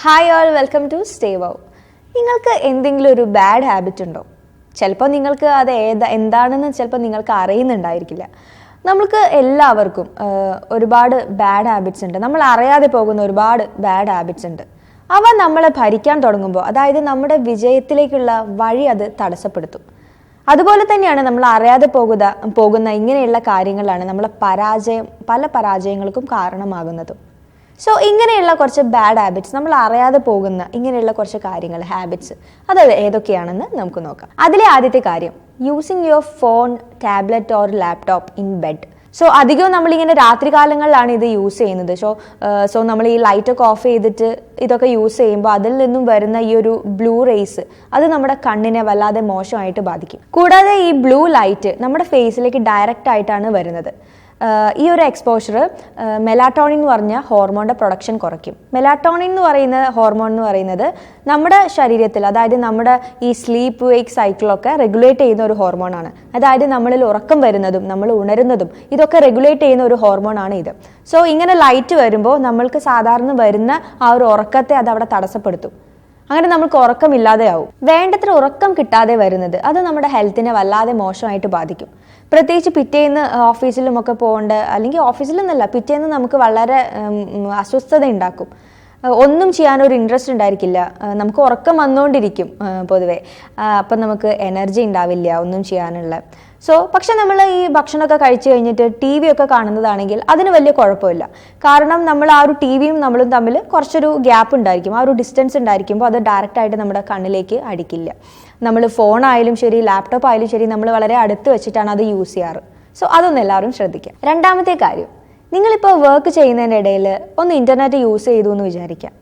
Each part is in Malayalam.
Hi all, welcome to stay wow. നിങ്ങൾക്ക് എന്തെങ്കിലും ഒരു ബാഡ് ഹാബിറ്റ് ഉണ്ടോ? ചിലപ്പോൾ നിങ്ങൾക്ക് അത് എന്താണെന്ന് ചിലപ്പോൾ നിങ്ങൾക്ക് അറിയുന്നുണ്ടായിരിക്കില്ല. നമ്മൾക്ക് എല്ലാവർക്കും ഒരുപാട് ബാഡ് ഹാബിറ്റ്സ് ഉണ്ട്. നമ്മൾ അറിയാതെ പോകുന്ന ഒരുപാട് ബാഡ് ഹാബിറ്റ്സ് ഉണ്ട്. അവ നമ്മളെ ഭരിക്കാൻ തുടങ്ങുമ്പോൾ, അതായത് നമ്മുടെ വിജയത്തിലേക്കുള്ള വഴി അത് തടസ്സപ്പെടുത്തും. അതുപോലെ തന്നെയാണ് നമ്മൾ അറിയാതെ പോകുന്ന ഇങ്ങനെയുള്ള കാര്യങ്ങളാണ് നമ്മളെ പല പരാജയങ്ങൾക്കും കാരണമാകുന്നതും. സോ ഇങ്ങനെയുള്ള കുറച്ച് ബാഡ് ഹാബിറ്റ്സ്, നമ്മൾ അറിയാതെ പോകുന്ന ഇങ്ങനെയുള്ള കുറച്ച് കാര്യങ്ങൾ, ഹാബിറ്റ്സ്, അത് ഏതൊക്കെയാണെന്ന് നമുക്ക് നോക്കാം. അതിലെ ആദ്യത്തെ കാര്യം, using your phone, tablet or laptop in bed. So അധികവും നമ്മളിങ്ങനെ രാത്രി കാലങ്ങളിലാണ് ഇത് യൂസ് ചെയ്യുന്നത്. സോ നമ്മൾ ഈ ലൈറ്റൊക്കെ ഓഫ് ചെയ്തിട്ട് ഇതൊക്കെ യൂസ് ചെയ്യുമ്പോൾ അതിൽ നിന്നും വരുന്ന ഈ ഒരു ബ്ലൂ റേസ് അത് നമ്മുടെ കണ്ണിനെ വല്ലാതെ മോശമായിട്ട് ബാധിക്കും. കൂടാതെ ഈ ബ്ലൂ ലൈറ്റ് നമ്മുടെ ഫേസിലേക്ക് ഡയറക്റ്റ് ആയിട്ടാണ് വരുന്നത്. ഈ ഒരു എക്സ്പോഷർ മെലാറ്റോണിൻ എന്ന് പറഞ്ഞ ഹോർമോണിൻ്റെ പ്രൊഡക്ഷൻ കുറയ്ക്കും. മെലാറ്റോണിൻ എന്ന് പറയുന്ന ഹോർമോൺ എന്ന് പറയുന്നത് നമ്മുടെ ശരീരത്തിൽ, അതായത് നമ്മുടെ ഈ സ്ലീപ്പ് വേക്ക് സൈക്കിളൊക്കെ റെഗുലേറ്റ് ചെയ്യുന്ന ഒരു ഹോർമോണാണ്. അതായത് നമ്മളിൽ ഉറക്കം വരുന്നതും നമ്മൾ ഉണരുന്നതും ഇതൊക്കെ റെഗുലേറ്റ് ചെയ്യുന്ന ഒരു ഹോർമോണാണ് ഇത്. സോ ഇങ്ങനെ ലൈറ്റ് വരുമ്പോൾ നമ്മൾക്ക് സാധാരണ വരുന്ന ആ ഒരു ഉറക്കത്തെ അത് അവിടെ തടസ്സപ്പെടുത്തും. അങ്ങനെ നമ്മൾക്ക് ഉറക്കമില്ലാതെയാവും. വേണ്ടത്ര ഉറക്കം കിട്ടാതെ വരുന്നത് അത് നമ്മുടെ ഹെൽത്തിനെ വല്ലാതെ മോശമായിട്ട് ബാധിക്കും. പ്രത്യേകിച്ച് പിറ്റേന്ന് ഓഫീസിലുമൊക്കെ പോകേണ്ട, അല്ലെങ്കിൽ ഓഫീസിലൊന്നല്ല, പിറ്റേന്ന് നമുക്ക് വളരെ അസ്വസ്ഥത ഉണ്ടാക്കും. ഒന്നും ചെയ്യാനൊരു ഇൻട്രസ്റ്റ് ഉണ്ടായിരിക്കില്ല. നമുക്ക് ഉറക്കം വന്നുകൊണ്ടിരിക്കും പൊതുവെ. അപ്പം നമുക്ക് എനർജി ഉണ്ടാവില്ല ഒന്നും ചെയ്യാനുള്ള. പക്ഷെ നമ്മൾ ഈ ഭക്ഷണമൊക്കെ കഴിച്ചു കഴിഞ്ഞിട്ട് ടി വി ഒക്കെ കാണുന്നതാണെങ്കിൽ അതിന് വലിയ കുഴപ്പമില്ല. കാരണം നമ്മൾ ആ ഒരു ടി വിയും നമ്മളും തമ്മിൽ കുറച്ചൊരു ഗ്യാപ്പ് ഉണ്ടായിരിക്കും, ആ ഒരു ഡിസ്റ്റൻസ് ഉണ്ടായിരിക്കുമ്പോൾ അത് ഡയറക്റ്റായിട്ട് നമ്മുടെ കണ്ണിലേക്ക് അടിക്കില്ല. നമ്മൾ ഫോണായാലും ശരി, ലാപ്ടോപ്പ് ആയാലും ശരി, നമ്മൾ വളരെ അടുത്ത് വെച്ചിട്ടാണ് അത് യൂസ് ചെയ്യാറ്. സോ അതൊന്നും എല്ലാവരും ശ്രദ്ധിക്കുക. രണ്ടാമത്തെ കാര്യം, നിങ്ങളിപ്പോൾ വർക്ക് ചെയ്യുന്നതിൻ്റെ ഇടയിൽ ഒന്ന് ഇൻ്റർനെറ്റ് യൂസ് ചെയ്തു എന്ന് വിചാരിക്കാം.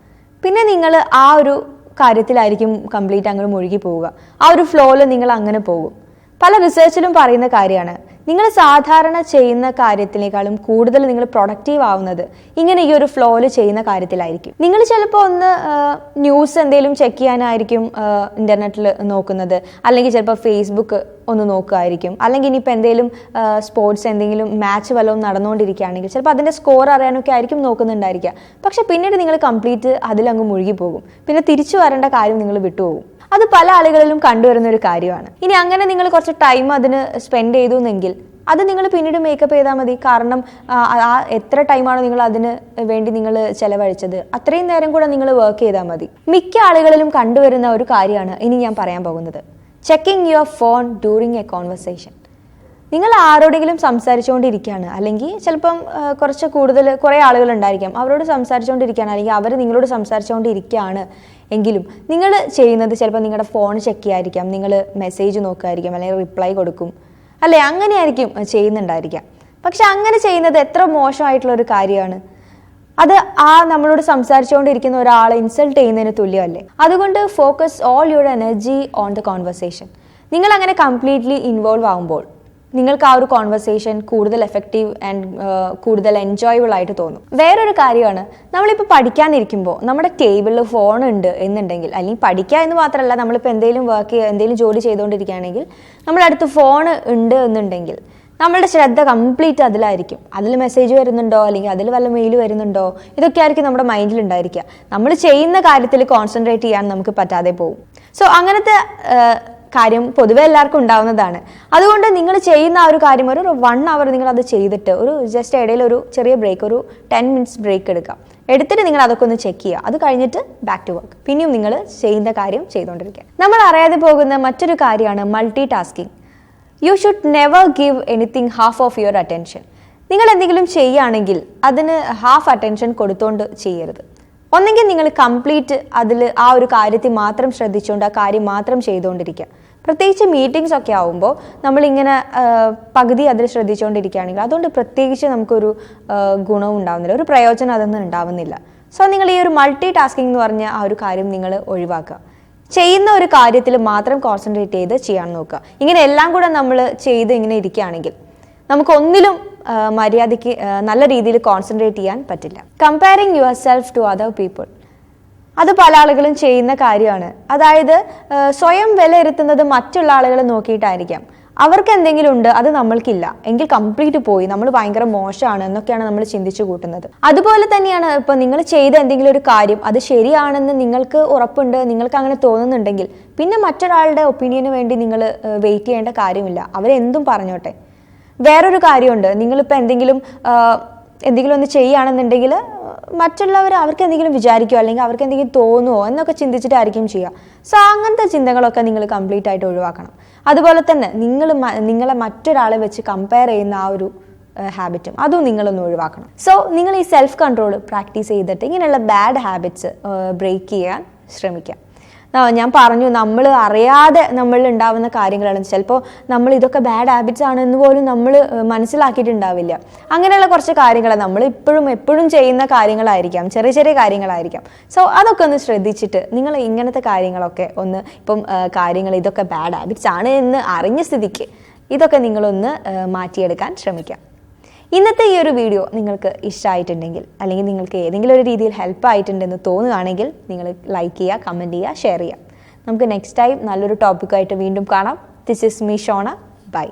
പിന്നെ നിങ്ങൾ ആ ഒരു കാര്യത്തിലായിരിക്കും കംപ്ലീറ്റ് അങ്ങനെ മുഴുകി പോവുക. ആ ഒരു ഫ്ലോയിൽ നിങ്ങൾ അങ്ങനെ പോകും. പല റിസർച്ചിലും പറയുന്ന കാര്യമാണ്, നിങ്ങൾ സാധാരണ ചെയ്യുന്ന കാര്യത്തിനേക്കാളും കൂടുതൽ നിങ്ങൾ പ്രൊഡക്റ്റീവ് ആവുന്നത് ഇങ്ങനെ ഈ ഒരു ഫ്ലോയിൽ ചെയ്യുന്ന കാര്യത്തിലായിരിക്കും. നിങ്ങൾ ചിലപ്പോൾ ഒന്ന് ന്യൂസ് എന്തെങ്കിലും ചെക്ക് ചെയ്യാനായിരിക്കും ഇൻ്റർനെറ്റിൽ നോക്കുന്നത്, അല്ലെങ്കിൽ ചിലപ്പോൾ ഫേസ്ബുക്ക് ഒന്ന് നോക്കുമായിരിക്കും, അല്ലെങ്കിൽ ഇനിയിപ്പോൾ എന്തെങ്കിലും സ്പോർട്സ് എന്തെങ്കിലും മാച്ച് വല്ലതും നടന്നുകൊണ്ടിരിക്കുകയാണെങ്കിൽ ചിലപ്പോൾ അതിൻ്റെ സ്കോർ അറിയാനൊക്കെ ആയിരിക്കും നോക്കുന്നുണ്ടായിരിക്കുക. പക്ഷെ പിന്നീട് നിങ്ങൾ കംപ്ലീറ്റ് അതിലങ്ങ് മുഴുകി പോകും. പിന്നെ തിരിച്ചു വരേണ്ട കാര്യം നിങ്ങൾ വിട്ടുപോകും. അത് പല ആളുകളിലും കണ്ടുവരുന്ന ഒരു കാര്യമാണ്. ഇനി അങ്ങനെ നിങ്ങൾ കുറച്ച് ടൈം അതിന് സ്പെൻഡ് ചെയ്തു എന്നെങ്കിൽ അത് നിങ്ങൾ പിന്നീട് മേക്കപ്പ് ചെയ്താൽ മതി. കാരണം ആ എത്ര ടൈമാണോ നിങ്ങൾ അതിന് വേണ്ടി നിങ്ങൾ ചെലവഴിച്ചത് അത്രയും നേരം കൂടെ നിങ്ങൾ വർക്ക് ചെയ്താൽ മതി. മിക്ക ആളുകളിലും കണ്ടുവരുന്ന ഒരു കാര്യമാണ് ഇനി ഞാൻ പറയാൻ പോകുന്നത്, checking your phone during A conversation. നിങ്ങൾ ആരോടെങ്കിലും സംസാരിച്ചുകൊണ്ടിരിക്കുകയാണ്, അല്ലെങ്കിൽ ചിലപ്പം കുറേ ആളുകൾ ഉണ്ടായിരിക്കാം, അവരോട് സംസാരിച്ചുകൊണ്ടിരിക്കുകയാണ്, അല്ലെങ്കിൽ അവർ നിങ്ങളോട് സംസാരിച്ചുകൊണ്ടിരിക്കുകയാണ് എങ്കിലും നിങ്ങൾ ചെയ്യുന്നത് ചിലപ്പോൾ നിങ്ങളുടെ ഫോൺ ചെക്ക് ചെയ്യായിരിക്കാം, നിങ്ങൾ മെസ്സേജ് നോക്കുമായിരിക്കാം, അല്ലെങ്കിൽ റിപ്ലൈ കൊടുക്കും, അല്ലേ? അങ്ങനെയായിരിക്കും ചെയ്യുന്നുണ്ടായിരിക്കാം. പക്ഷെ അങ്ങനെ ചെയ്യുന്നത് എത്ര മോശമായിട്ടുള്ളൊരു കാര്യമാണ്. അത് നമ്മളോട് സംസാരിച്ചുകൊണ്ടിരിക്കുന്ന ഒരാളെ ഇൻസൾട്ട് ചെയ്യുന്നതിന് തുല്യമല്ലേ? അതുകൊണ്ട് focus all your energy on the conversation. നിങ്ങൾ അങ്ങനെ കംപ്ലീറ്റ്ലി ഇൻവോൾവ് ആകുമ്പോൾ നിങ്ങൾക്ക് ആ ഒരു കോൺവെർസേഷൻ കൂടുതൽ എഫക്റ്റീവ് ആൻഡ് കൂടുതൽ എൻജോയബിൾ ആയിട്ട് തോന്നും. വേറൊരു കാര്യമാണ്, നമ്മളിപ്പോൾ പഠിക്കാനിരിക്കുമ്പോൾ നമ്മുടെ ടേബിളിൽ ഫോൺ ഉണ്ട് എന്നുണ്ടെങ്കിൽ, അല്ലെങ്കിൽ പഠിക്കുക എന്ന് മാത്രമല്ല, നമ്മളിപ്പോൾ എന്തെങ്കിലും ജോലി ചെയ്തുകൊണ്ടിരിക്കുകയാണെങ്കിൽ നമ്മുടെ അടുത്ത് ഫോൺ ഉണ്ട് എന്നുണ്ടെങ്കിൽ നമ്മളുടെ ശ്രദ്ധ കംപ്ലീറ്റ് അതിലായിരിക്കും. അതിൽ മെസ്സേജ് വരുന്നുണ്ടോ, അല്ലെങ്കിൽ അതിൽ വല്ല മെയിൽ വരുന്നുണ്ടോ, ഇതൊക്കെ ആയിരിക്കും നമ്മുടെ മൈൻഡിൽ ഉണ്ടായിരിക്കുക. നമ്മൾ ചെയ്യുന്ന കാര്യത്തിൽ കോൺസെൻട്രേറ്റ് ചെയ്യാൻ നമുക്ക് പറ്റാതെ പോകും. സോ അങ്ങനത്തെ കാര്യം പൊതുവെ എല്ലാവർക്കും ഉണ്ടാവുന്നതാണ്. അതുകൊണ്ട് നിങ്ങൾ ചെയ്യുന്ന ആ ഒരു കാര്യം ഒരു 1 hour നിങ്ങൾ അത് ചെയ്തിട്ട് ഒരു ജസ്റ്റ് ഇടയിൽ ഒരു ചെറിയ ബ്രേക്ക്, ഒരു 10 minutes ബ്രേക്ക് എടുത്തിട്ട് നിങ്ങൾ അതൊക്കെ ഒന്ന് ചെക്ക് ചെയ്യുക. അത് കഴിഞ്ഞിട്ട് ബാക്ക് ടു വർക്ക്, പിന്നെയും നിങ്ങൾ ചെയ്യുന്ന കാര്യം ചെയ്തുകൊണ്ടിരിക്കുക. നമ്മൾ അറിയാതെ പോകുന്ന മറ്റൊരു കാര്യമാണ് multi tasking. You should never give anything half of your attention. നിങ്ങൾ എന്തെങ്കിലും ചെയ്യുകയാണെങ്കിൽ അതിന് ഹാഫ് അറ്റൻഷൻ കൊടുത്തോണ്ട് ചെയ്യരുത്. ഒന്നെങ്കിൽ നിങ്ങൾ കംപ്ലീറ്റ് അതിൽ ആ ഒരു കാര്യത്തിൽ മാത്രം ശ്രദ്ധിച്ചുകൊണ്ട് ആ കാര്യം മാത്രം ചെയ്തുകൊണ്ടിരിക്കുക. പ്രത്യേകിച്ച് മീറ്റിംഗ്സ് ഒക്കെ ആവുമ്പോൾ നമ്മളിങ്ങനെ പകുതി അതിൽ ശ്രദ്ധിച്ചുകൊണ്ടിരിക്കുകയാണെങ്കിൽ അതുകൊണ്ട് പ്രത്യേകിച്ച് നമുക്കൊരു ഗുണവും ഉണ്ടാവുന്നില്ല, ഒരു പ്രയോജനം അതൊന്നും ഉണ്ടാവുന്നില്ല. സോ നിങ്ങൾ ഈ ഒരു മൾട്ടി ടാസ്കിങ് എന്ന് പറഞ്ഞ ആ ഒരു കാര്യം നിങ്ങൾ ഒഴിവാക്കുക. ചെയ്യുന്ന ഒരു കാര്യത്തിൽ മാത്രം കോൺസെൻട്രേറ്റ് ചെയ്ത് ചെയ്യാൻ നോക്കുക. ഇങ്ങനെ എല്ലാം കൂടെ നമ്മൾ ചെയ്ത് ഇങ്ങനെ ഇരിക്കുകയാണെങ്കിൽ നമുക്കൊന്നിലും മര്യാദയ്ക്ക് നല്ല രീതിയിൽ കോൺസെൻട്രേറ്റ് ചെയ്യാൻ പറ്റില്ല. Comparing yourself to other people, അത് പല ആളുകളും ചെയ്യുന്ന കാര്യമാണ്. അതായത് സ്വയം വിലയിരുത്തുന്നത് മറ്റുള്ള ആളുകളെ നോക്കിയിട്ടായിരിക്കാം. അവർക്ക് എന്തെങ്കിലും ഉണ്ട്, അത് നമ്മൾക്കില്ല എങ്കിൽ കംപ്ലീറ്റ് പോയി, നമ്മൾ ഭയങ്കര മോശമാണ് എന്നൊക്കെയാണ് നമ്മൾ ചിന്തിച്ചു കൂട്ടുന്നത്. അതുപോലെ തന്നെയാണ് ഇപ്പം നിങ്ങൾ ചെയ്ത എന്തെങ്കിലും ഒരു കാര്യം അത് ശരിയാണെന്ന് നിങ്ങൾക്ക് ഉറപ്പുണ്ട്, നിങ്ങൾക്ക് അങ്ങനെ തോന്നുന്നുണ്ടെങ്കിൽ പിന്നെ മറ്റൊരാളുടെ ഒപ്പീനിയന് വേണ്ടി നിങ്ങൾ വെയിറ്റ് ചെയ്യേണ്ട കാര്യമില്ല. അവരെന്തും പറഞ്ഞോട്ടെ. വേറൊരു കാര്യമുണ്ട്, നിങ്ങളിപ്പോൾ എന്തെങ്കിലും ഒന്ന് ചെയ്യുകയാണെന്നുണ്ടെങ്കിൽ മറ്റുള്ളവർ അവർക്ക് എന്തെങ്കിലും വിചാരിക്കുമോ അല്ലെങ്കിൽ അവർക്ക് എന്തെങ്കിലും തോന്നുമോ എന്നൊക്കെ ചിന്തിച്ചിട്ടായിരിക്കും ചെയ്യുക. സോ അങ്ങനത്തെ ചിന്തകളൊക്കെ നിങ്ങൾ കംപ്ലീറ്റ് ആയിട്ട് ഒഴിവാക്കണം. അതുപോലെ തന്നെ നിങ്ങളെ മറ്റൊരാളെ വെച്ച് കമ്പയർ ചെയ്യുന്ന ആ ഒരു ഹാബിറ്റും അതും നിങ്ങളൊന്ന് ഒഴിവാക്കണം. സോ നിങ്ങൾ ഈ സെൽഫ് കൺട്രോൾ പ്രാക്ടീസ് ചെയ്തിട്ട് ഇങ്ങനെയുള്ള ബാഡ് ഹാബിറ്റ്സ് ബ്രേക്ക് ചെയ്യാൻ ശ്രമിക്കുക. ഞാൻ പറഞ്ഞു, നമ്മൾ അറിയാതെ നമ്മളിൽ ഉണ്ടാവുന്ന കാര്യങ്ങളാണ്. ചിലപ്പോൾ നമ്മൾ ഇതൊക്കെ ബാഡ് ഹാബിറ്റ്സ് ആണെന്ന് പോലും നമ്മൾ മനസ്സിലാക്കിയിട്ടുണ്ടാവില്ല. അങ്ങനെയുള്ള കുറച്ച് കാര്യങ്ങൾ നമ്മൾ എപ്പോഴും ചെയ്യുന്ന കാര്യങ്ങളായിരിക്കാം, ചെറിയ ചെറിയ കാര്യങ്ങളായിരിക്കാം. സോ അതൊക്കെ ഒന്ന് ശ്രദ്ധിച്ചിട്ട് നിങ്ങൾ ഇങ്ങനത്തെ കാര്യങ്ങളൊക്കെ ഒന്ന് കാര്യങ്ങൾ ഇതൊക്കെ ബാഡ് ഹാബിറ്റ്സ് ആണ് എന്ന് അറിഞ്ഞ സ്ഥിതിക്ക് ഇതൊക്കെ നിങ്ങളൊന്ന് മാറ്റിയെടുക്കാൻ ശ്രമിക്കാം. ഇന്നത്തെ ഈ ഒരു വീഡിയോ നിങ്ങൾക്ക് ഇഷ്ടമായിട്ടുണ്ടെങ്കിൽ അല്ലെങ്കിൽ നിങ്ങൾക്ക് ഏതെങ്കിലും ഒരു രീതിയിൽ ഹെൽപ്പ് ആയിട്ടുണ്ടെന്ന് തോന്നുകയാണെങ്കിൽ നിങ്ങൾ ലൈക്ക് ചെയ്യുക, കമൻറ്റ് ചെയ്യുക, ഷെയർ ചെയ്യുക. നമുക്ക് നെക്സ്റ്റ് ടൈം നല്ലൊരു ടോപ്പിക്കായിട്ട് വീണ്ടും കാണാം. This is me Shona. By.